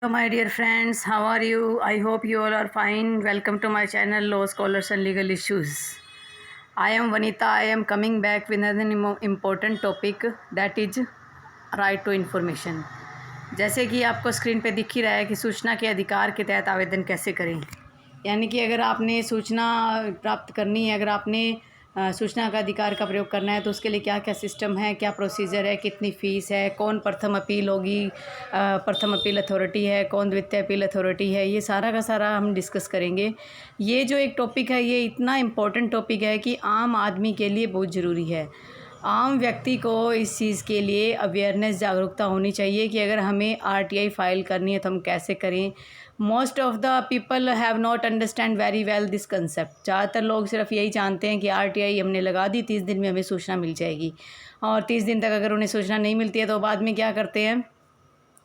Hello, my dear friends. How are you? I hope you all are fine. Welcome to my channel, Law Scholars and Legal Issues. I am Vanita. I am coming back with another important topic, that is right to information. जैसे कि आपको screen पे दिख ही रहा है कि सूचना के अधिकार के तहत आवेदन कैसे करें। यानी कि अगर आपने सूचना प्राप्त करनी है, अगर आपने सूचना का अधिकार का प्रयोग करना है तो उसके लिए क्या क्या सिस्टम है, क्या प्रोसीजर है, कितनी फ़ीस है, कौन प्रथम अपील होगी, प्रथम अपील अथॉरिटी है, कौन द्वितीय अपील अथॉरिटी है, ये सारा का सारा हम डिस्कस करेंगे। ये जो एक टॉपिक है ये इतना इम्पोर्टेंट टॉपिक है कि आम आदमी के लिए बहुत ज़रूरी है। आम व्यक्ति को इस चीज़ के लिए अवेयरनेस, जागरूकता होनी चाहिए कि अगर हमें आरटीआई फ़ाइल करनी है तो हम कैसे करें। Most of the people have not understand very well this concept. ज़्यादातर लोग सिर्फ यही जानते हैं कि आरटीआई हमने लगा दी, 30 दिन में हमें सूचना मिल जाएगी, और 30 दिन तक अगर उन्हें सूचना नहीं मिलती है तो बाद में क्या करते हैं,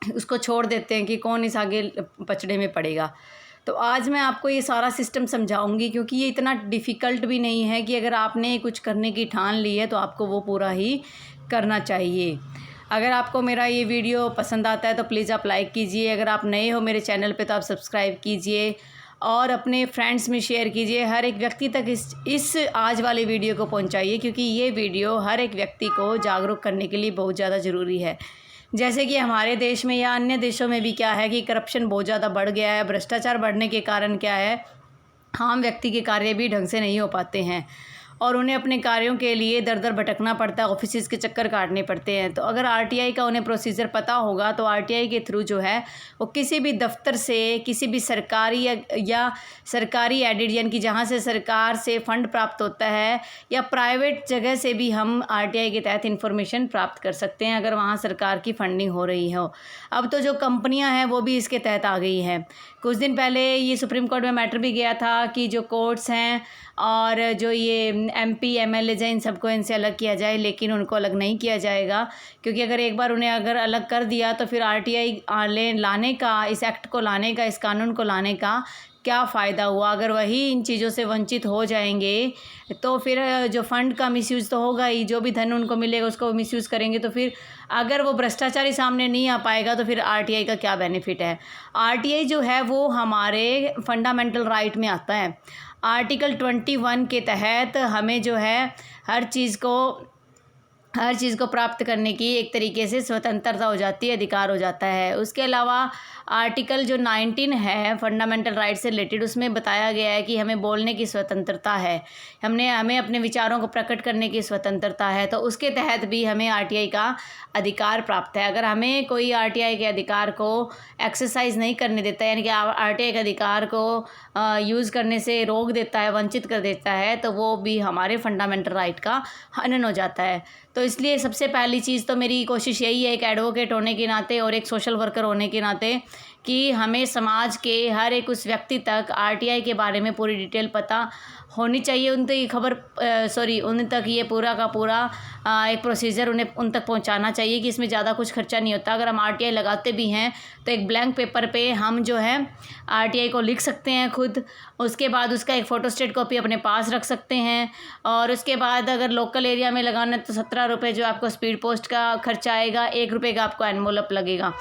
उसको छोड़ देते हैं कि कौन इस आगे पचड़े में पड़ेगा। तो आज मैं आपको ये सारा सिस्टम समझाऊंगी, क्योंकि ये इतना डिफ़िकल्ट भी नहीं है कि अगर आपने कुछ करने की ठान ली है तो आपको वो पूरा ही करना चाहिए। अगर आपको मेरा ये वीडियो पसंद आता है तो प्लीज़ आप लाइक कीजिए। अगर आप नए हो मेरे चैनल पे तो आप सब्सक्राइब कीजिए और अपने फ्रेंड्स में शेयर कीजिए। हर एक व्यक्ति तक इस आज वाले वीडियो को पहुंचाइए, क्योंकि ये वीडियो हर एक व्यक्ति को जागरूक करने के लिए बहुत ज़्यादा ज़रूरी है। जैसे कि हमारे देश में या अन्य देशों में भी क्या है कि करप्शन बहुत ज़्यादा बढ़ गया है। भ्रष्टाचार बढ़ने के कारण क्या है, आम व्यक्ति के कार्य भी ढंग से नहीं हो पाते हैं और उन्हें अपने कार्यों के लिए दर दर भटकना पड़ता है, ऑफिस के चक्कर काटने पड़ते हैं। तो अगर आरटीआई का उन्हें प्रोसीजर पता होगा तो आरटीआई के थ्रू जो है वो किसी भी दफ्तर से, किसी भी सरकारी या सरकारी एडिड, यानी कि जहाँ से सरकार से फंड प्राप्त होता है, या प्राइवेट जगह से भी हम आरटीआई के तहत इन्फॉर्मेशन प्राप्त कर सकते हैं अगर वहाँ सरकार की फंडिंग हो रही हो। अब तो जो कंपनियाँ हैं वो भी इसके तहत आ गई हैं। कुछ दिन पहले ये सुप्रीम कोर्ट में मैटर भी गया था कि जो कोर्ट्स हैं और जो ये एमपी एमएलएज हैं, इन सबको इनसे अलग किया जाए, लेकिन उनको अलग नहीं किया जाएगा, क्योंकि अगर एक बार उन्हें अगर अलग कर दिया तो फिर आरटीआई लाने का, इस एक्ट को लाने का, इस कानून को लाने का क्या फ़ायदा हुआ। अगर वही इन चीज़ों से वंचित हो जाएंगे तो फिर जो फंड का मिसयूज़ तो होगा ही, जो भी धन उनको मिलेगा उसको मिसयूज़ करेंगे, तो फिर अगर वो भ्रष्टाचारी सामने नहीं आ पाएगा तो फिर आरटीआई का क्या बेनिफिट है। आरटीआई जो है वो हमारे फंडामेंटल राइट में आता है। आर्टिकल 21 के तहत हमें जो है हर चीज़ को प्राप्त करने की एक तरीके से स्वतंत्रता हो जाती है, अधिकार हो जाता है। उसके अलावा आर्टिकल जो 19 है फंडामेंटल राइट से रिलेटेड, उसमें बताया गया है कि हमें बोलने की स्वतंत्रता है, हमें अपने विचारों को प्रकट करने की स्वतंत्रता है। तो उसके तहत भी हमें आरटीआई का अधिकार प्राप्त है। अगर हमें कोई आरटीआई के अधिकार को एक्सरसाइज नहीं करने देता है, यानी कि आरटीआई के अधिकार को यूज़ करने से रोक देता है, वंचित कर देता है, तो वो भी हमारे फंडामेंटल राइट का हनन हो जाता है। तो इसलिए सबसे पहली चीज़ तो मेरी कोशिश यही है, एक एडवोकेट होने के नाते और एक सोशल वर्कर होने के नाते, कि हमें समाज के हर एक उस व्यक्ति तक आरटीआई के बारे में पूरी डिटेल पता होनी चाहिए। उन तक ये उन तक ये पूरा का पूरा एक प्रोसीजर उन तक पहुंचाना चाहिए कि इसमें ज़्यादा कुछ खर्चा नहीं होता। अगर हम आरटीआई लगाते भी हैं तो एक ब्लैंक पेपर पे हम जो है आरटीआई को लिख सकते हैं खुद। उसके बाद उसका एक फ़ोटोस्टेट कॉपी अपने पास रख सकते हैं, और उसके बाद अगर लोकल एरिया में लगाना है तो 17 रुपये जो आपको स्पीड पोस्ट का खर्चा आएगा, 1 रुपये का आपको एनवलप लगेगा।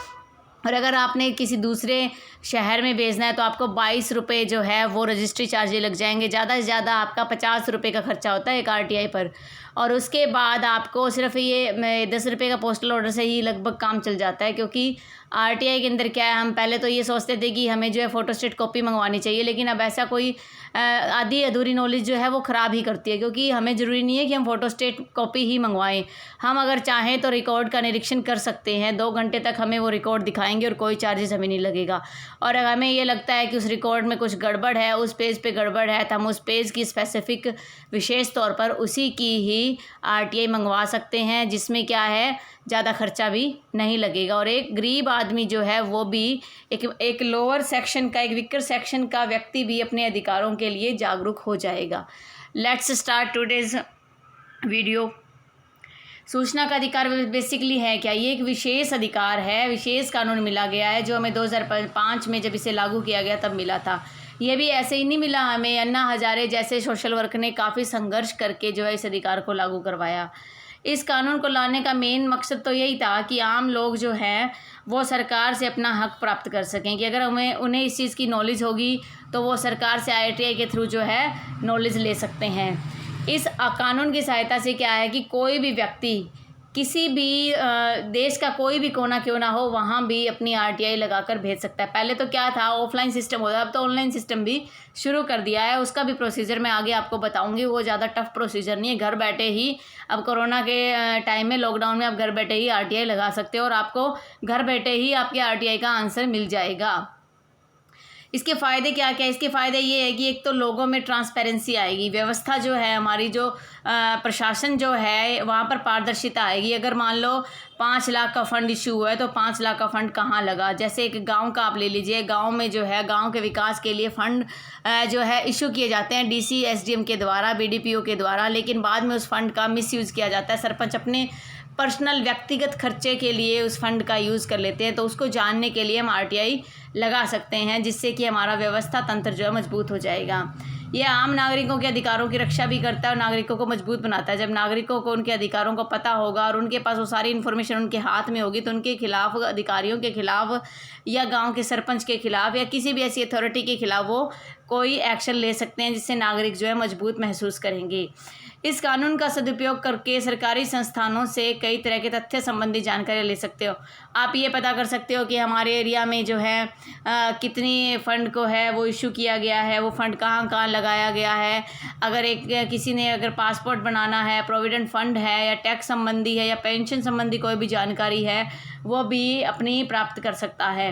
और अगर आपने किसी दूसरे शहर में भेजना है तो आपको 22 रुपये जो है वो रजिस्ट्री चार्ज लग जाएंगे। ज़्यादा से ज़्यादा आपका 50 रुपये का खर्चा होता है एक आरटीआई पर। और उसके बाद आपको सिर्फ ये 10 रुपये का पोस्टल ऑर्डर से ही लगभग काम चल जाता है, क्योंकि आरटीआई के अंदर क्या है, हम पहले तो ये सोचते थे कि हमें जो है फ़ोटोस्टेट कॉपी मंगवानी चाहिए, लेकिन अब ऐसा कोई आधी अधूरी नॉलेज जो है वो ख़राब ही करती है, क्योंकि हमें ज़रूरी नहीं है कि हम फ़ोटोस्टेट कॉपी ही मंगवाएं। हम अगर चाहें तो रिकॉर्ड का निरीक्षण कर सकते हैं, 2 घंटे तक हमें वो रिकॉर्ड दिखाएंगे और कोई चार्जेस हमें नहीं लगेगा। और अगर हमें ये लगता है कि उस रिकॉर्ड में कुछ गड़बड़ है, उस पेज पे गड़बड़ है, तो हम उस पेज की स्पेसिफिक विशेष तौर पर उसी की ही आरटीआई मंगवा सकते हैं, जिसमें क्या है ज़्यादा खर्चा भी नहीं लगेगा। और एक गरीब आदमी जो है वो भी एक लोअर सेक्शन का, एक वीकर सेक्शन का व्यक्ति भी अपने अधिकारों के लिए जागरूक हो जाएगा। Let's start today's video. सूचना का अधिकार बेसिकली है क्या? ये एक विशेष अधिकार है, विशेष कानून मिला गया है जो हमें 2005 में जब इसे लागू किया गया तब मिला था। ये भी ऐसे ही नहीं मिला हमें, अन्ना हजारे जैसे सोशल वर्क ने काफ़ी संघर्ष करके जो है इस अधिकार को लागू करवाया। इस कानून को लाने का मेन मकसद तो यही था कि आम लोग जो है वो सरकार से अपना हक प्राप्त कर सकें, कि अगर उन्हें इस चीज़ की नॉलेज होगी तो वो सरकार से IRTI के थ्रू जो है नॉलेज ले सकते हैं। इस कानून की सहायता से क्या है कि कोई भी व्यक्ति किसी भी देश का कोई भी कोना क्यों ना हो वहाँ भी अपनी RTI लगाकर भेज सकता है। पहले तो क्या था, ऑफलाइन सिस्टम होता, अब तो ऑनलाइन सिस्टम भी शुरू कर दिया है। उसका भी प्रोसीजर मैं आगे आपको बताऊंगी, वो ज़्यादा टफ प्रोसीजर नहीं है। घर बैठे ही अब कोरोना के टाइम में, लॉकडाउन में आप घर बैठे ही RTI लगा सकते हो और आपको घर बैठे ही आपके RTI का आंसर मिल जाएगा। इसके फ़ायदे क्या क्या? इसके फ़ायदे ये है कि एक तो लोगों में ट्रांसपेरेंसी आएगी, व्यवस्था जो है हमारी, जो प्रशासन जो है वहाँ पर पारदर्शिता आएगी। अगर मान लो 5 लाख का फ़ंड इशू हुआ है तो 5 लाख का फ़ंड कहाँ लगा, जैसे एक गांव का आप ले लीजिए, गांव में जो है गांव के विकास के लिए फ़ंड जो है इशू किए जाते हैं DC SDM के द्वारा, BDPO के द्वारा, लेकिन बाद में उस फंड का मिसयूज़ किया जाता है। सरपंच अपने पर्सनल व्यक्तिगत खर्चे के लिए उस फंड का यूज़ कर लेते हैं, तो उसको जानने के लिए हम RTI लगा सकते हैं, जिससे कि हमारा व्यवस्था तंत्र जो है मजबूत हो जाएगा। ये आम नागरिकों के अधिकारों की रक्षा भी करता है और नागरिकों को मजबूत बनाता है। जब नागरिकों को उनके अधिकारों को पता होगा और उनके पास वो सारी इन्फॉर्मेशन उनके हाथ में होगी, तो उनके खिलाफ, अधिकारियों के खिलाफ या गांव के सरपंच के खिलाफ या किसी भी ऐसी अथॉरिटी के खिलाफ वो कोई एक्शन ले सकते हैं, जिससे नागरिक जो है मजबूत महसूस करेंगे। इस कानून का सदुपयोग करके सरकारी संस्थानों से कई तरह के तथ्य संबंधी जानकारी ले सकते हो। आप ये पता कर सकते हो कि हमारे एरिया में जो है कितनी फ़ंड को है वो इशू किया गया है, वो फ़ंड कहाँ कहाँ लगाया गया है। अगर किसी ने अगर पासपोर्ट बनाना है, प्रोविडेंट फ़ंड है या टैक्स संबंधी है या पेंशन संबंधी कोई भी जानकारी है, वो भी अपनी प्राप्त कर सकता है।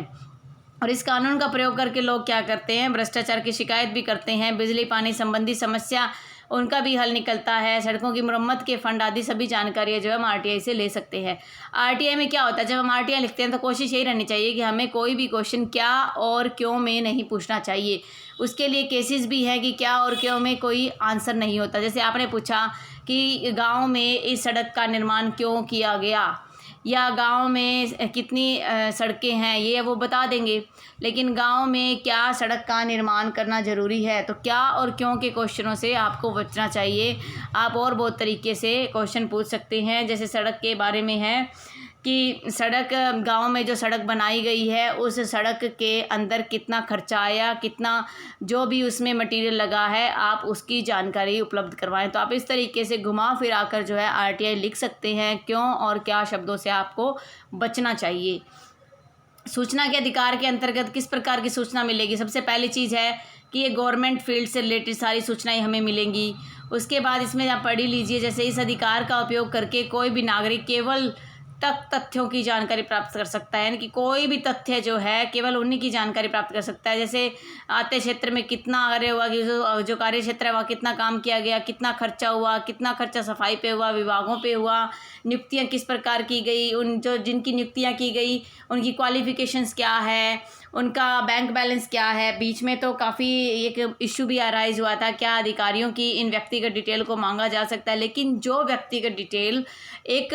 और इस कानून का प्रयोग करके लोग क्या करते हैं, भ्रष्टाचार की शिकायत भी करते हैं, बिजली पानी संबंधी समस्या उनका भी हल निकलता है, सड़कों की मरम्मत के फंड आदि सभी जानकारियाँ जो है हम RTI से ले सकते हैं। RTI में क्या होता है, जब हम RTI लिखते हैं तो कोशिश यही रहनी चाहिए कि हमें कोई भी क्वेश्चन क्या और क्यों में नहीं पूछना चाहिए। उसके लिए केसेस भी है कि क्या और क्यों में कोई आंसर नहीं होता। जैसे आपने पूछा कि गाँव में इस सड़क का निर्माण क्यों किया गया, या गांव में कितनी सड़कें हैं, ये वो बता देंगे, लेकिन गांव में क्या सड़क का निर्माण करना ज़रूरी है, तो क्या और क्यों के क्वेश्चनों से आपको बचना चाहिए। आप और बहुत तरीके से क्वेश्चन पूछ सकते हैं। जैसे सड़क के बारे में है कि सड़क, गांव में जो सड़क बनाई गई है उस सड़क के अंदर कितना खर्चा आया, कितना जो भी उसमें मटेरियल लगा है, आप उसकी जानकारी उपलब्ध करवाएं। तो आप इस तरीके से घुमा फिरा कर जो है RTI लिख सकते हैं, क्यों और क्या शब्दों से आपको बचना चाहिए। सूचना के अधिकार के अंतर्गत किस प्रकार की सूचना मिलेगी? सबसे पहली चीज़ है कि ये गवर्नमेंट फील्ड से रिलेटेड सारी सूचनाएं हमें मिलेंगी। उसके बाद इसमें आप पढ़ ही लीजिए, जैसे इस अधिकार का उपयोग करके कोई भी नागरिक केवल तथ्यों की जानकारी प्राप्त कर सकता है, यानी कि कोई भी तथ्य जो है केवल उन्हीं की जानकारी प्राप्त कर सकता है। जैसे आते क्षेत्र में कितना कार्य हुआ, कि जो कार्य क्षेत्र है वहाँ कितना काम किया गया, कितना खर्चा हुआ, कितना खर्चा सफाई पे हुआ, विभागों पे हुआ, नियुक्तियाँ किस प्रकार की गई, उन जो जिनकी नियुक्तियाँ की गई उनकी क्वालिफिकेशंस क्या है, उनका बैंक बैलेंस क्या है। बीच में तो काफ़ी एक इशू भी अराइज हुआ था, क्या अधिकारियों की इन व्यक्तिगत डिटेल को मांगा जा सकता है, लेकिन जो व्यक्तिगत डिटेल एक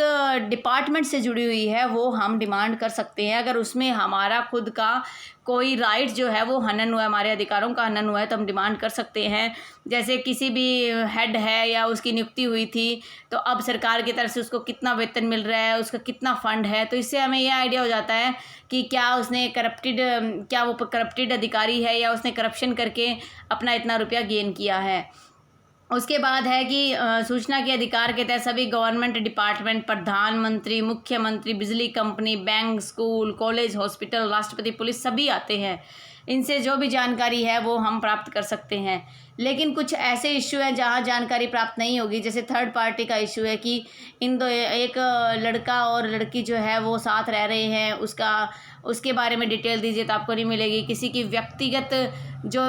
डिपार्टमेंट से जुड़ी हुई है वो हम डिमांड कर सकते हैं। अगर उसमें हमारा खुद का कोई राइट जो है वो हनन हुआ है, हमारे अधिकारों का हनन हुआ है, तो हम डिमांड कर सकते हैं। जैसे किसी भी हेड है या उसकी नियुक्ति हुई थी, तो अब सरकार की तरफ से उसको कितना वेतन मिल रहा है, उसका कितना फ़ंड है, तो इससे हमें यह आइडिया हो जाता है कि क्या उसने क्या वो करप्टेड अधिकारी है या उसने करप्शन करके अपना इतना रुपया गेन किया है। उसके बाद है कि सूचना के अधिकार के तहत सभी गवर्नमेंट डिपार्टमेंट, प्रधानमंत्री, मुख्यमंत्री, बिजली company, bank, school, college, hospital, राष्ट्रपति, पुलिस सभी आते हैं। इनसे जो भी जानकारी है वो हम प्राप्त कर सकते हैं। लेकिन कुछ ऐसे इशू हैं जहाँ जानकारी प्राप्त नहीं होगी। जैसे थर्ड पार्टी का इशू है कि एक लड़का और लड़की जो है वो साथ रह रहे हैं, उसके बारे में डिटेल दीजिए, तो आपको नहीं मिलेगी। किसी की व्यक्तिगत जो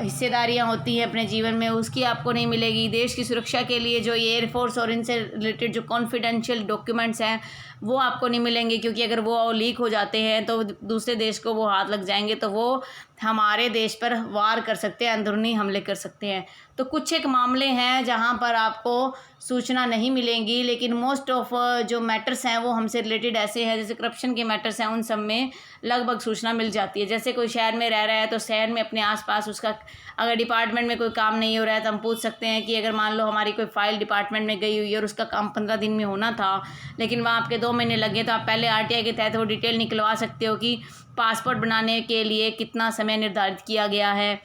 हिस्सेदारियां होती हैं अपने जीवन में, उसकी आपको नहीं मिलेगी। देश की सुरक्षा के लिए जो एयरफोर्स और इनसे रिलेटेड जो कॉन्फिडेंशियल डॉक्यूमेंट्स हैं वो आपको नहीं मिलेंगे, क्योंकि अगर वो लीक हो जाते हैं तो दूसरे देश को वो हाथ लग जाएंगे, तो वो हमारे देश पर वार कर सकते हैं, अंदरूनी हमले कर सकते हैं। तो कुछ एक मामले हैं जहां पर आपको सूचना नहीं मिलेंगी, लेकिन मोस्ट ऑफ जो मैटर्स हैं वो हमसे रिलेटेड ऐसे हैं, जैसे करप्शन के मैटर्स हैं, उन सब में लगभग सूचना मिल जाती है। जैसे कोई शहर में रह रहा है तो शहर में अपने आसपास उसका अगर डिपार्टमेंट में कोई काम नहीं हो रहा है तो हम पूछ सकते हैं कि अगर मान लो हमारी कोई फाइल डिपार्टमेंट में गई हुई है और उसका काम 15 दिन में होना था लेकिन वहाँ आपके 2 महीने लगे, तो आप पहले RTI के तहत वो डिटेल निकलवा सकते हो कि पासपोर्ट बनाने के लिए कितना समय निर्धारित किया गया है,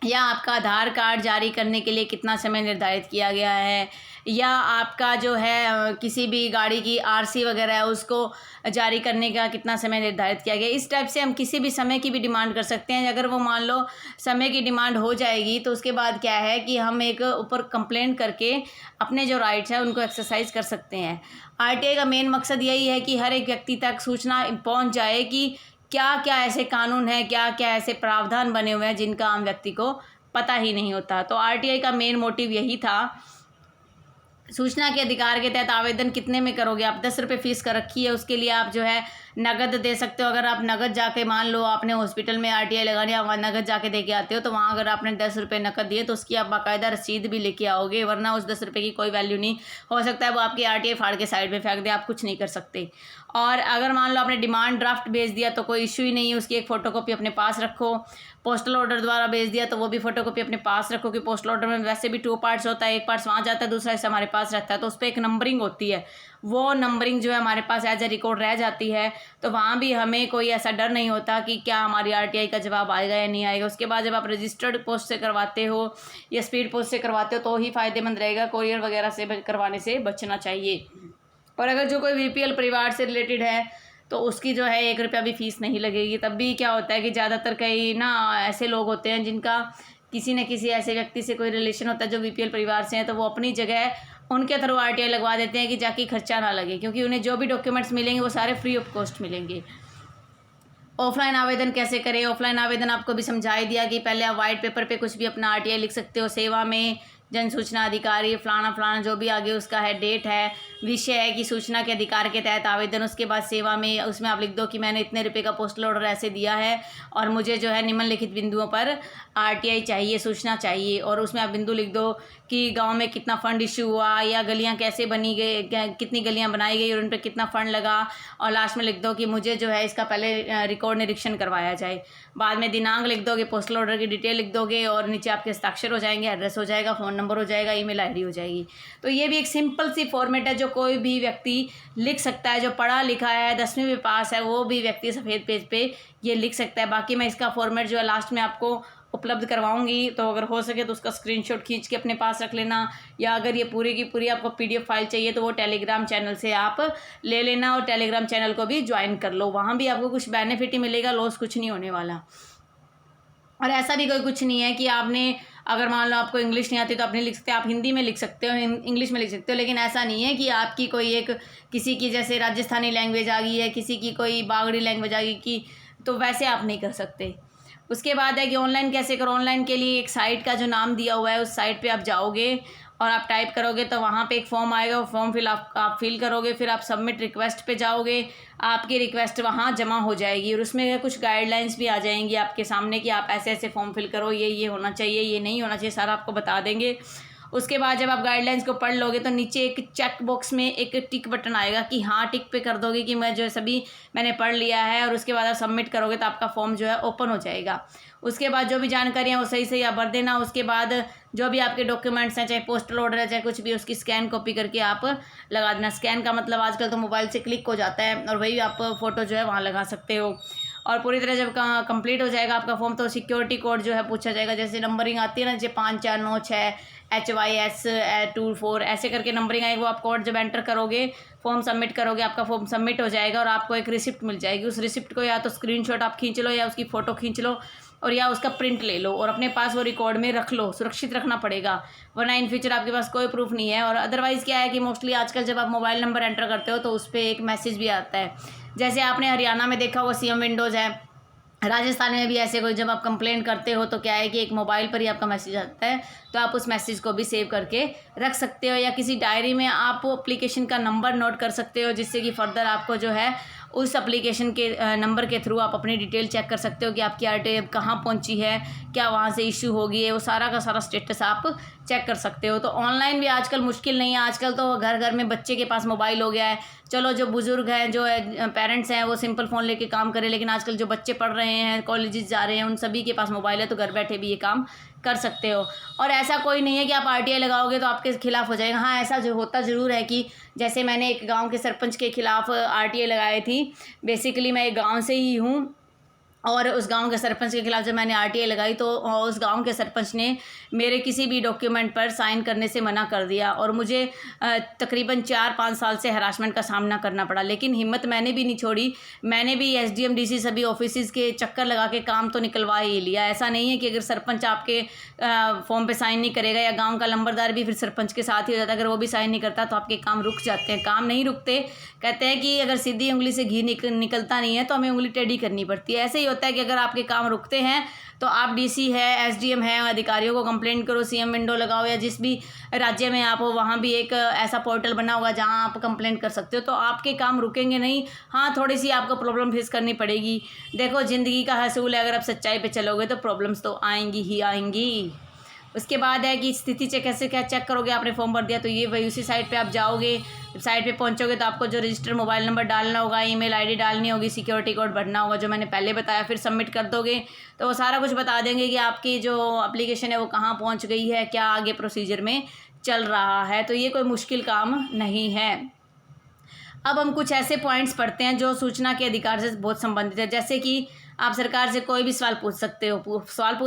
या आपका आधार कार्ड जारी करने के लिए कितना समय निर्धारित किया गया है, या आपका जो है किसी भी गाड़ी की RC वगैरह है उसको जारी करने का कितना समय निर्धारित किया गया। इस टाइप से हम किसी भी समय की भी डिमांड कर सकते हैं। अगर वो मान लो समय की डिमांड हो जाएगी तो उसके बाद क्या है कि हम एक ऊपर कंप्लेंट करके अपने जो राइट्स हैं उनको एक्सरसाइज कर सकते हैं। RTI का मेन मकसद यही है कि हर एक व्यक्ति तक सूचना पहुँच जाए कि क्या क्या ऐसे कानून हैं, क्या क्या ऐसे प्रावधान बने हुए हैं जिनका आम व्यक्ति को पता ही नहीं होता। तो RTI का मेन मोटिव यही था। सूचना के अधिकार के तहत आवेदन कितने में करोगे आप? 10 रुपये फ़ीस कर रखी है, उसके लिए आप जो है नगद दे सकते हो। अगर आप नगद जाके मान लो आपने हॉस्पिटल में RTI लगानी है, वहाँ नगद जाके दे के आते हो तो वहाँ अगर आपने 10 रुपये नकद दिए तो उसकी आप बाकायदा रसीद भी लेके आओगे, वरना उस 10 रुपये की कोई वैल्यू नहीं। हो सकता है वो आपकी RTI फाड़ के साइड में फेंक दे, आप कुछ नहीं कर सकते। और अगर मान लो आपने डिमांड ड्राफ्ट भेज दिया तो कोई इशू ही नहीं है, उसकी एक फ़ोटोकॉपी अपने पास रखो। पोस्टल ऑर्डर द्वारा भेज दिया तो वो भी फ़ोटोकॉपी अपने पास रखो, कि पोस्टल ऑर्डर में वैसे भी 2 पार्ट्स होता है, एक पार्ट्स वहाँ जाता है, दूसरा हिस्सा हमारे पास रहता है, तो उस पर एक नंबरिंग होती है। वो नंबरिंग जो है हमारे पास एज ए रिकॉर्ड रह जाती है, तो वहाँ भी हमें कोई ऐसा डर नहीं होता कि क्या हमारी RTI का जवाब आएगा या नहीं आएगा। उसके बाद जब आप रजिस्टर्ड पोस्ट से करवाते हो या स्पीड पोस्ट से करवाते हो तो ही फ़ायदेमंद रहेगा, कोरियर वगैरह से करवाने से बचना चाहिए। और अगर जो कोई BPL परिवार से रिलेटेड है तो उसकी जो है 1 रुपया भी फ़ीस नहीं लगेगी। तब भी क्या होता है कि ज़्यादातर कई ना ऐसे लोग होते हैं जिनका किसी न किसी ऐसे व्यक्ति से कोई रिलेशन होता है जो BPL परिवार से हैं, तो वो अपनी जगह उनके थ्रू RTI लगवा देते हैं कि जाके खर्चा ना लगे, क्योंकि उन्हें जो भी डॉक्यूमेंट्स मिलेंगे वो सारे फ्री ऑफ कॉस्ट मिलेंगे। ऑफलाइन आवेदन कैसे करें? ऑफलाइन आवेदन आपको भी समझा ही दिया कि पहले आप वाइट पेपर पे कुछ भी अपना RTI लिख सकते हो। सेवा में जन सूचना अधिकारी फलाना फलाना जो भी आगे उसका है, डेट है, विषय है कि सूचना के अधिकार के तहत आवेदन। उसके बाद सेवा में उसमें आप लिख दो कि मैंने इतने रुपए का पोस्टल ऑर्डर ऐसे दिया है और मुझे जो है निम्नलिखित बिंदुओं पर RTI चाहिए, सूचना चाहिए। और उसमें आप बिंदु लिख दो कि गांव में कितना फ़ंड इशू हुआ, या गलियां कैसे बनी गई, कितनी गलियां बनाई गई और उन पर कितना फ़ंड लगा। और लास्ट में लिख दो कि मुझे जो है इसका पहले रिकॉर्ड निरीक्षण करवाया जाए। बाद में दिनांक लिख दोगे, पोस्टल ऑर्डर की डिटेल लिख दोगे और नीचे आपके हस्ताक्षर हो जाएंगे, एड्रेस हो जाएगा, फ़ोन नंबर हो जाएगा, ईमेल ID हो जाएगी। तो ये भी एक सिंपल सी फॉर्मेट है जो कोई भी व्यक्ति लिख सकता है, जो पढ़ा लिखा है, 10वीं में पास है, वो भी व्यक्ति सफ़ेद पेज पे ये लिख सकता है। बाकी मैं इसका फॉर्मेट जो है लास्ट में आपको उपलब्ध करवाऊंगी, तो अगर हो सके तो उसका स्क्रीनशॉट खींच के अपने पास रख लेना, या अगर ये पूरी की पूरी आपको PDF फाइल चाहिए तो वो टेलीग्राम चैनल से आप ले लेना और टेलीग्राम चैनल को भी ज्वाइन कर लो। वहाँ भी आपको कुछ बेनिफिट ही मिलेगा, लॉस कुछ नहीं होने वाला। और ऐसा भी कोई कुछ नहीं है कि आपने अगर मान लो आपको इंग्लिश नहीं आती तो आप नहीं लिख सकते, आप हिंदी में लिख सकते हो, इंग्लिश में लिख सकते हो। लेकिन ऐसा नहीं है कि आपकी कोई एक किसी की जैसे राजस्थानी लैंग्वेज आ गई है, किसी की कोई बागड़ी लैंग्वेज आ गई कि, तो वैसे आप नहीं कर सकते। उसके बाद है कि ऑनलाइन कैसे करो। ऑनलाइन के लिए एक साइट का जो नाम दिया हुआ है उस साइट पे आप जाओगे और आप टाइप करोगे तो वहाँ पे एक फॉर्म आएगा, वो फॉर्म आप फिल करोगे, फिर आप सबमिट रिक्वेस्ट पे जाओगे, आपकी रिक्वेस्ट वहाँ जमा हो जाएगी और उसमें कुछ गाइडलाइंस भी आ जाएंगी आपके सामने कि आप ऐसे ऐसे फॉर्म फिल करो, ये होना चाहिए, ये नहीं होना चाहिए, सारा आपको बता देंगे। उसके बाद जब आप गाइडलाइंस को पढ़ लोगे तो नीचे एक चेक बॉक्स में एक टिक बटन आएगा कि हाँ, टिक पे कर दोगे कि मैं जो है सभी मैंने पढ़ लिया है, और उसके बाद आप सबमिट करोगे तो आपका फॉर्म जो है ओपन हो जाएगा। उसके बाद जो भी जानकारी है वो सही सही आप भर देना। उसके बाद जो भी आपके डॉक्यूमेंट्स हैं, चाहे पोस्टल ऑर्डर है, चाहे कुछ भी, उसकी स्कैन कॉपी करके आप लगा देना। स्कैन का मतलब आजकल तो मोबाइल से क्लिक हो जाता है और वही आप फ़ोटो जो है वहाँ लगा सकते हो। और पूरी तरह जब कंप्लीट हो जाएगा आपका फॉर्म तो सिक्योरिटी कोड जो है पूछा जाएगा। जैसे नंबरिंग आती है ना, जैसे 5496 HYS 24 ऐसे करके नंबरिंग आएगी, वो आप कोड जब एंटर करोगे, फॉर्म सबमिट करोगे, आपका फॉर्म सबमिट हो जाएगा और आपको एक रिसिप्ट मिल जाएगी। उस रिसिप्ट को या तो स्क्रीनशॉट आप खींच लो, या उसकी फ़ोटो खींच लो, और या उसका प्रिंट ले लो और अपने पास वो रिकॉर्ड में रख लो, सुरक्षित रखना पड़ेगा, वरना इन फ्यूचर आपके पास कोई प्रूफ नहीं है। और अदरवाइज़ क्या है कि मोस्टली आजकल जब आप मोबाइल नंबर एंटर करते हो तो उस पर एक मैसेज भी आता है। जैसे आपने हरियाणा में देखा होगा CM विंडोज़ है, राजस्थान में भी ऐसे कोई जब आप कंप्लेंट करते हो तो क्या है कि एक मोबाइल पर ही आपका मैसेज आता है, तो आप उस मैसेज को भी सेव करके रख सकते हो, या किसी डायरी में आप एप्लीकेशन का नंबर नोट कर सकते हो, जिससे कि फर्दर आपको जो है उस एप्लीकेशन के नंबर के थ्रू आप अपनी डिटेल चेक कर सकते हो कि आपकी RTI अब कहाँ पहुँची है, क्या वहाँ से इशू हो गई है, वो सारा का सारा स्टेटस आप चेक कर सकते हो। तो ऑनलाइन भी आजकल मुश्किल नहीं है, आजकल तो घर घर में बच्चे के पास मोबाइल हो गया है। चलो जो बुज़ुर्ग हैं, जो पेरेंट्स हैं, वो सिंपल फ़ोन लेके काम करें, लेकिन आजकल जो बच्चे पढ़ रहे हैं, कॉलेजेस जा रहे हैं, उन सभी के पास मोबाइल है, तो घर बैठे भी ये काम कर सकते हो। और ऐसा कोई नहीं है कि आप RTI लगाओगे तो आपके खिलाफ़ हो जाएगा। हाँ, ऐसा जो होता ज़रूर है कि जैसे मैंने एक गांव के सरपंच के खिलाफ़ RTI लगाई थी। बेसिकली मैं एक गांव से ही हूँ, और उस गांव के सरपंच के खिलाफ़ जब मैंने RTI लगाई तो उस गांव के सरपंच ने मेरे किसी भी डॉक्यूमेंट पर साइन करने से मना कर दिया, और मुझे तकरीबन 4-5 साल से हरासमेंट का सामना करना पड़ा। लेकिन हिम्मत मैंने भी नहीं छोड़ी, मैंने भी SDM DC सभी ऑफिस के चक्कर लगा के काम तो निकलवा ही लिया। ऐसा नहीं है कि अगर सरपंच आपके फॉर्म पे साइन नहीं करेगा, या गाँव का लंबरदार भी फिर सरपंच के साथ ही हो जाता है, अगर वो भी साइन नहीं करता तो आपके काम रुक जाते हैं। काम नहीं रुकते, कहते हैं कि अगर सीधी उंगली से घी निकलता नहीं है तो हमें उंगली टेढ़ी करनी पड़ती है। ऐसे ही होता है कि अगर आपके काम रुकते हैं तो आप DC है, SDM है, अधिकारियों को कंप्लेंट करो, CM विंडो लगाओ, या जिस भी राज्य में आप हो वहाँ भी एक ऐसा पोर्टल बना होगा जहाँ आप कंप्लेंट कर सकते हो, तो आपके काम रुकेंगे नहीं। हाँ, थोड़ी सी आपको प्रॉब्लम फेस करनी पड़ेगी। देखो, ज़िंदगी का हसूल है, अगर आप सच्चाई पे चलोगे तो प्रॉब्लम्स तो आएंगी ही आएंगी। उसके बाद है कि स्थिति कैसे क्या चेक करोगे। आपने फॉर्म भर दिया तो ये वही उसी साइट पे आप जाओगे, साइट पे पहुंचोगे तो आपको जो रजिस्टर्ड मोबाइल नंबर डालना होगा, ईमेल आईडी डालनी होगी, सिक्योरिटी कोड भरना होगा जो मैंने पहले बताया, फिर सबमिट कर दोगे तो वो सारा कुछ बता देंगे कि आपकी जो एप्लीकेशन है वो कहाँ पहुँच गई है, क्या आगे प्रोसीजर में चल रहा है। तो ये कोई मुश्किल काम नहीं है। अब हम कुछ ऐसे पॉइंट्स पढ़ते हैं जो सूचना के अधिकार से बहुत संबंधित है। जैसे कि आप सरकार से कोई भी सवाल पूछ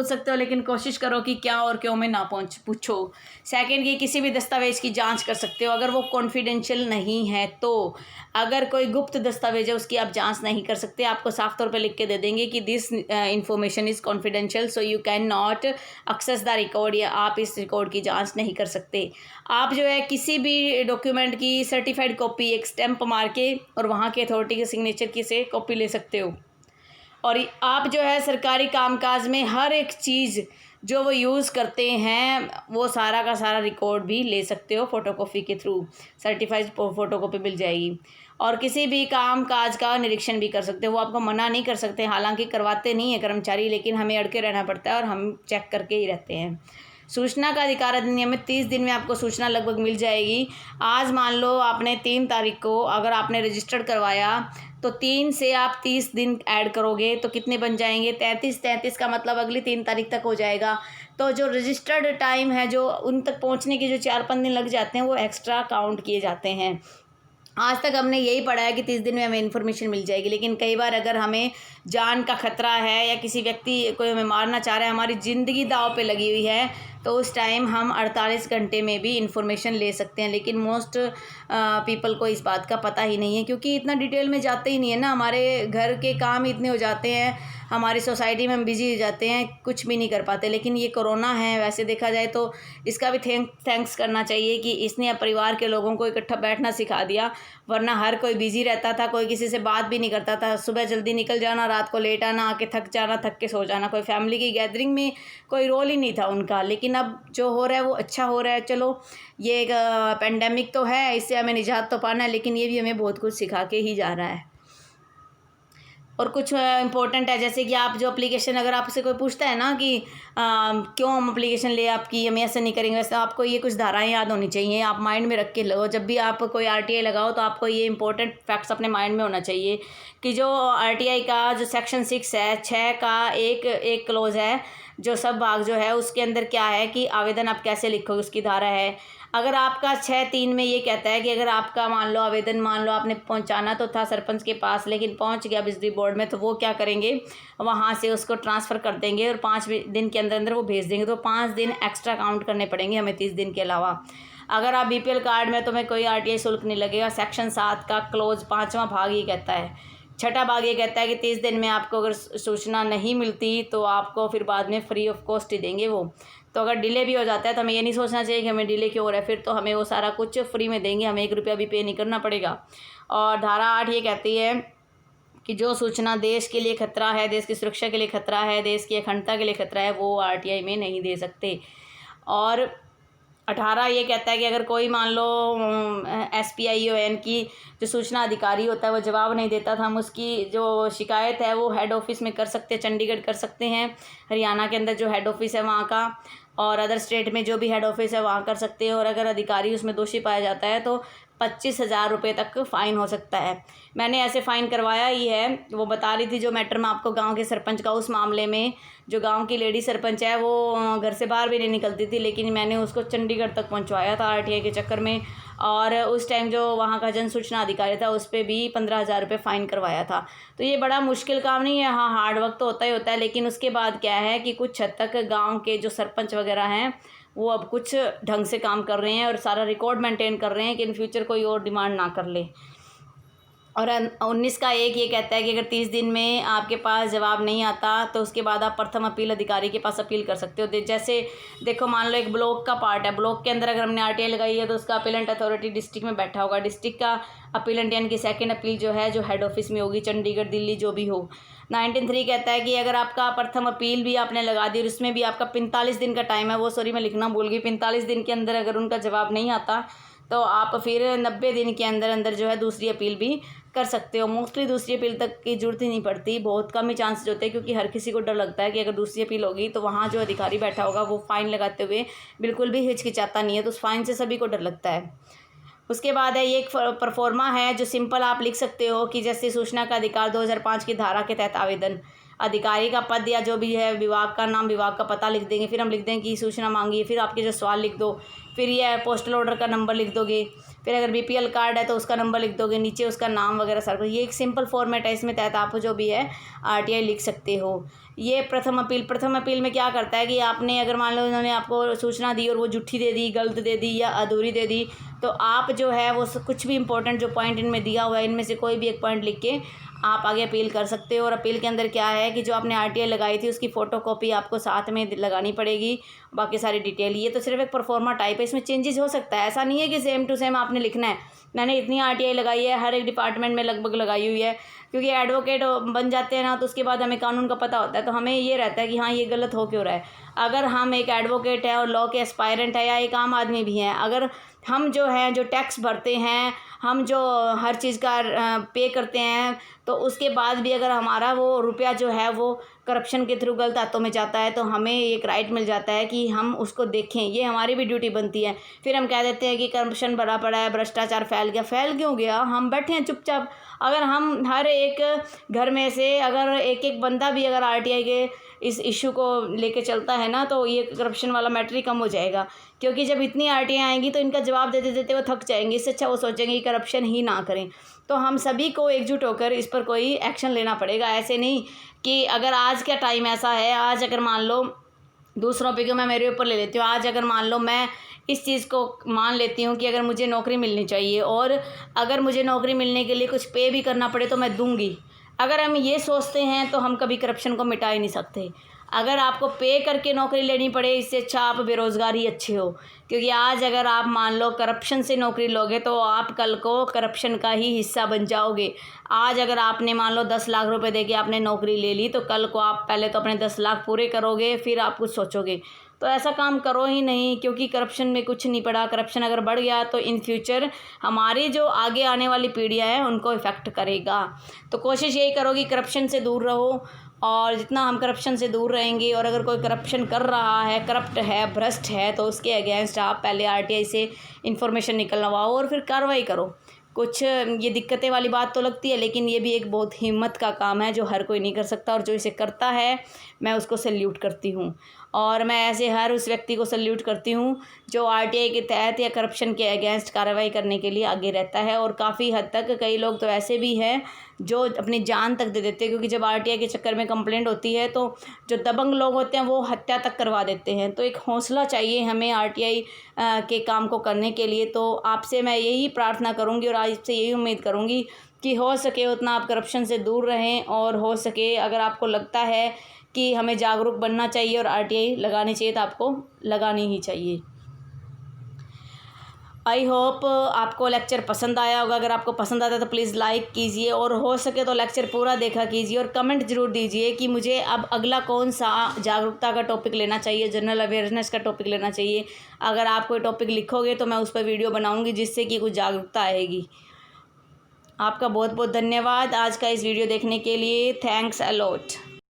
सकते हो, लेकिन कोशिश करो कि क्या और क्यों में ना पूछो। सेकंड, कि किसी भी दस्तावेज़ की जांच कर सकते हो अगर वो कॉन्फिडेंशियल नहीं है तो। अगर कोई गुप्त दस्तावेज है उसकी आप जांच नहीं कर सकते, आपको साफ तौर पे लिख के दे देंगे कि this information is confidential, so you can not access the record, या आप इस रिकॉर्ड की जाँच नहीं कर सकते। आप जो है किसी भी डॉक्यूमेंट की सर्टिफाइड कॉपी एक स्टैंप मार के और वहाँ के अथॉरिटी के सिग्नेचर की से कॉपी ले सकते हो। और आप जो है सरकारी कामकाज में हर एक चीज़ जो वो यूज़ करते हैं वो सारा का सारा रिकॉर्ड भी ले सकते हो फ़ोटोकॉपी के थ्रू, सर्टिफाइड फ़ोटोकॉपी मिल जाएगी। और किसी भी काम काज का निरीक्षण भी कर सकते हो, वो आपको मना नहीं कर सकते, हालांकि करवाते नहीं है कर्मचारी, लेकिन हमें अड़के रहना पड़ता है और हम चेक करके ही रहते हैं। सूचना का अधिकार अधिनियम में 30 दिन में आपको सूचना लगभग मिल जाएगी। आज मान लो आपने 3 तारीख को अगर आपने रजिस्टर्ड करवाया तो 3 से आप 30 दिन ऐड करोगे तो कितने बन जाएंगे, 33 का मतलब अगली 3 तारीख तक हो जाएगा। तो जो रजिस्टर्ड टाइम है, जो उन तक पहुंचने के जो 4-5 दिन लग जाते हैं वो एक्स्ट्रा काउंट किए जाते हैं। आज तक हमने यही पढ़ा है कि 30 दिन में हमें इन्फॉर्मेशन मिल जाएगी, लेकिन कई बार अगर हमें जान का खतरा है या किसी व्यक्ति कोई हमें मारना चाह रहा है, हमारी ज़िंदगी दांव पे लगी हुई है, तो उस टाइम हम 48 घंटे में भी इन्फॉर्मेशन ले सकते हैं। लेकिन मोस्ट पीपल को इस बात का पता ही नहीं है, क्योंकि इतना डिटेल में जाते ही नहीं है ना, हमारे घर के काम इतने हो जाते हैं, हमारी सोसाइटी में हम बिजी हो जाते हैं, कुछ भी नहीं कर पाते। लेकिन ये कोरोना है, वैसे देखा जाए तो इसका भी थैंक्स करना चाहिए कि इसने परिवार के लोगों को इकट्ठा बैठना सिखा दिया, वरना हर कोई बिजी रहता था, कोई किसी से बात भी नहीं करता था, सुबह जल्दी निकल जाना, रात को लेट आना, आके थक जाना, थक के सो जाना, कोई फैमिली की गैदरिंग में कोई रोल ही नहीं था उनका। लेकिन अब जो हो रहा है वो अच्छा हो रहा है। चलो, ये एक पेंडेमिक तो है, इससे हमें निजात तो पाना है, लेकिन ये भी हमें बहुत कुछ सिखा के ही जा रहा है। और कुछ इम्पोर्टेंट है, जैसे कि आप जो एप्लीकेशन, अगर आपसे कोई पूछता है ना कि क्यों हम एप्लीकेशन ले आपकी, हम ऐसे नहीं करेंगे, वैसे आपको ये कुछ धाराएं याद होनी चाहिए, आप माइंड में रख के लो। जब भी आप कोई RTI लगाओ तो आपको ये इंपॉर्टेंट फैक्ट्स अपने माइंड में होना चाहिए कि जो RTI का जो सेक्शन 6 है, 6 का एक क्लोज है, जो सब भाग जो है उसके अंदर क्या है कि आवेदन आप कैसे लिखोगे, उसकी धारा है। अगर आपका 6(3) में ये कहता है कि अगर आपका मान लो आवेदन, मान लो आपने पहुंचाना तो था सरपंच के पास, लेकिन पहुंच गया बिजली बोर्ड में, तो वो क्या करेंगे, वहां से उसको ट्रांसफ़र कर देंगे और 5 दिन के अंदर अंदर वो भेज देंगे। तो 5 दिन एक्स्ट्रा काउंट करने पड़ेंगे हमें 30 दिन के अलावा। अगर आप BPL कार्ड में, तो मैं कोई RTI शुल्क नहीं लगेगा। सेक्शन 7 का क्लोज 5वां भाग ये कहता है, 6ठा भाग ये कहता है कि 30 दिन में आपको अगर सूचना नहीं मिलती तो आपको फिर बाद में फ्री ऑफ कॉस्ट ही देंगे वो। तो अगर डिले भी हो जाता है तो हमें ये नहीं सोचना चाहिए कि हमें डिले क्यों हो रहा है, फिर तो हमें वो सारा कुछ फ्री में देंगे, हमें 1 रुपया भी पे नहीं करना पड़ेगा। और धारा 8 ये कहती है कि जो सूचना देश के लिए खतरा है, देश की सुरक्षा के लिए खतरा है, देश की अखंडता के लिए खतरा है, वो RTI में नहीं दे सकते। और 18 ये कहता है कि अगर कोई मान लो SPION की जो सूचना अधिकारी होता है वो जवाब नहीं देता था, हम उसकी जो शिकायत है वो हेड ऑफिस में कर सकते हैं, चंडीगढ़ कर सकते हैं, हरियाणा के अंदर जो हेड ऑफिस है वहाँ का, और अदर स्टेट में जो भी हेड ऑफिस है वहाँ कर सकते हैं। और अगर अधिकारी उसमें दोषी पाया जाता है तो 25,000 रुपये तक फ़ाइन हो सकता है। मैंने ऐसे फ़ाइन करवाया ही है। वो बता रही थी जो मैटर मैं आपको गांव के सरपंच का, उस मामले में जो गांव की लेडी सरपंच है वो घर से बाहर भी नहीं निकलती थी, लेकिन मैंने उसको चंडीगढ़ तक पहुंचवाया था RTI के चक्कर में। और उस टाइम जो वहाँ का जन सूचना अधिकारी था उस पर भी 15,000 रुपये फ़ाइन करवाया था। तो ये बड़ा मुश्किल काम नहीं है, हाँ हार्ड वर्क तो होता ही होता है, लेकिन उसके बाद क्या है कि कुछ हद तक गाँव के जो सरपंच वगैरह हैं वो अब कुछ ढंग से काम कर रहे हैं और सारा रिकॉर्ड मेंटेन कर रहे हैं कि इन फ्यूचर कोई और डिमांड ना कर ले। और 19 का 1 ये कहता है कि अगर 30 दिन में आपके पास जवाब नहीं आता तो उसके बाद आप प्रथम अपील अधिकारी के पास अपील कर सकते हो। जैसे देखो मान लो एक ब्लॉक का पार्ट है, ब्लॉक के अंदर अगर हमने RTI लगाई है तो उसका अपीलेंट अथॉरिटी डिस्ट्रिक्ट में बैठा होगा, डिस्ट्रिक्ट का अपीलेंट यानी कि सेकंड अपील जो है जो हेड ऑफिस में होगी, चंडीगढ़ दिल्ली जो भी हो। 19(3) कहता है कि अगर आपका प्रथम अपील भी आपने लगा दी और उसमें भी आपका 45 दिन का टाइम है, वो सॉरी मैं लिखना भूल गई, 45 दिन के अंदर अगर उनका जवाब नहीं आता तो आप फिर 90 दिन के अंदर अंदर जो है दूसरी अपील भी कर सकते हो। मोस्टली दूसरी अपील तक की जरूरत ही नहीं पड़ती, बहुत कम ही चांसेस होते हैं, क्योंकि हर किसी को डर लगता है कि अगर दूसरी अपील होगी तो वहाँ जो अधिकारी बैठा होगा वो फ़ाइन लगाते हुए बिल्कुल भी हिचकिचाता नहीं है, तो उस फाइन से सभी को डर लगता है। उसके बाद है ये एक परफॉर्मा है जो सिंपल आप लिख सकते हो कि जैसे सूचना का अधिकार 2005 की धारा के तहत आवेदन, अधिकारी का पद या जो भी है, विभाग का नाम, विभाग का पता लिख देंगे, फिर हम लिख देंगे कि सूचना मांगी है, फिर आपके जो सवाल लिख दो, फिर ये पोस्टल ऑर्डर का नंबर लिख दोगे, फिर अगर BPL कार्ड है तो उसका नंबर लिख दोगे, नीचे उसका नाम वगैरह सारा। ये एक सिंपल फॉर्मेट है, इसमें तहत आप जो भी है RTI लिख सकते हो। ये प्रथम अपील में क्या करता है कि आपने अगर मान लो उन्होंने आपको सूचना दी और वो झूठी दे दी, गलत दे दी या अधूरी दे दी, तो आप जो है वो कुछ भी इंपॉर्टेंट जो पॉइंट इनमें दिया हुआ है इनमें से कोई भी एक पॉइंट लिख के आप आगे अपील कर सकते हो। और अपील के अंदर क्या है कि जो आपने RTI लगाई थी उसकी फ़ोटोकॉपी आपको साथ में लगानी पड़ेगी, बाकी सारी डिटेल। ये तो सिर्फ एक परफॉर्मा टाइप है, इसमें चेंजेस हो सकता है, ऐसा नहीं है कि सेम टू सेम आपने लिखना है। मैंने इतनी RTI लगाई है, हर एक डिपार्टमेंट में लगभग लगाई हुई है, क्योंकि एडवोकेट बन जाते हैं ना तो उसके बाद हमें कानून का पता होता है, तो हमें ये रहता है कि हाँ ये गलत हो क्यों रहा है। अगर हम एक एडवोकेट है और लॉ के एस्पायरेंट है या एक आम आदमी भी हैं, अगर हम जो है जो टैक्स भरते हैं, हम जो हर चीज़ का पे करते हैं, तो उसके बाद भी अगर हमारा वो रुपया जो है वो करप्शन के थ्रू गलत हाथों में जाता है तो हमें एक राइट मिल जाता है कि हम उसको देखें, ये हमारी भी ड्यूटी बनती है। फिर हम कह देते हैं कि करप्शन भरा पड़ा है, भ्रष्टाचार फैल गया, फैल क्यों गया, हम बैठे हैं चुपचाप। अगर हम हर एक घर में से अगर एक एक बंदा भी अगर RTI के इस इशू को लेके चलता है ना तो ये करप्शन वाला मैटर ही कम हो जाएगा, क्योंकि जब इतनी RTI आएंगी तो इनका जवाब देते देते वो थक जाएंगे, इससे अच्छा वो सोचेंगे कि करप्शन ही ना करें। तो हम सभी को एकजुट होकर इस पर कोई एक्शन लेना पड़ेगा। ऐसे नहीं कि अगर आज का टाइम ऐसा है, आज अगर मान लो दूसरों पे क्यों मैं मेरे ऊपर ले लेती हूँ, आज अगर मान लो मैं इस चीज़ को मान लेती हूँ कि अगर मुझे नौकरी मिलनी चाहिए और अगर मुझे नौकरी मिलने के लिए कुछ पे भी करना पड़े तो मैं दूंगी, अगर हम ये सोचते हैं तो हम कभी करप्शन को मिटा ही नहीं सकते। अगर आपको पे करके नौकरी लेनी पड़े, इससे अच्छा आप बेरोज़गार ही अच्छे हो, क्योंकि आज अगर आप मान लो करप्शन से नौकरी लोगे तो आप कल को करप्शन का ही हिस्सा बन जाओगे। आज अगर आपने मान लो 10 लाख रुपए दे के आपने नौकरी ले ली तो कल को आप पहले तो अपने 10 लाख पूरे करोगे, फिर आप कुछ सोचोगे। तो ऐसा काम करो ही नहीं, क्योंकि करप्शन में कुछ नहीं पड़ा। करप्शन अगर बढ़ गया तो इन फ्यूचर हमारी जो आगे आने वाली पीढ़ियाँ हैं उनको इफ़ेक्ट करेगा। तो कोशिश यही करो कि करप्शन से दूर रहो, और जितना हम करप्शन से दूर रहेंगे और अगर कोई करप्शन कर रहा है, करप्ट है, भ्रष्ट है, तो उसके अगेंस्ट आप पहले RTI से इन्फॉर्मेशन निकलवाओ और फिर कार्रवाई करो। कुछ ये दिक्कतें वाली बात तो लगती है, लेकिन ये भी एक बहुत हिम्मत का काम है जो हर कोई नहीं कर सकता, और जो इसे करता है मैं उसको सैल्यूट करती हूँ। और मैं ऐसे हर उस व्यक्ति को सैल्यूट करती हूँ जो RTI के तहत या करप्शन के अगेंस्ट कार्रवाई करने के लिए आगे रहता है। और काफ़ी हद तक कई लोग तो ऐसे भी हैं जो अपनी जान तक दे देते हैं, क्योंकि जब RTI के चक्कर में कंप्लेंट होती है तो जो दबंग लोग होते हैं वो हत्या तक करवा देते हैं। तो एक हौसला चाहिए हमें RTI के काम को करने के लिए। तो आपसे मैं यही प्रार्थना करूँगी और आपसे यही उम्मीद करूँगी कि हो सके उतना आप करप्शन से दूर रहें, और हो सके अगर आपको लगता है कि हमें जागरूक बनना चाहिए और RTI लगानी चाहिए तो आपको लगानी ही चाहिए। आई होप आपको लेक्चर पसंद आया होगा। अगर आपको पसंद आता है तो प्लीज़ लाइक कीजिए और हो सके तो लेक्चर पूरा देखा कीजिए और कमेंट ज़रूर दीजिए कि मुझे अब अगला कौन सा जागरूकता का टॉपिक लेना चाहिए, जनरल अवेयरनेस का टॉपिक लेना चाहिए। अगर आप कोई टॉपिक लिखोगे तो मैं उस पर वीडियो बनाऊँगी जिससे कि कुछ जागरूकता आएगी। आपका बहुत बहुत धन्यवाद आज का इस वीडियो देखने के लिए। Thanks a lot.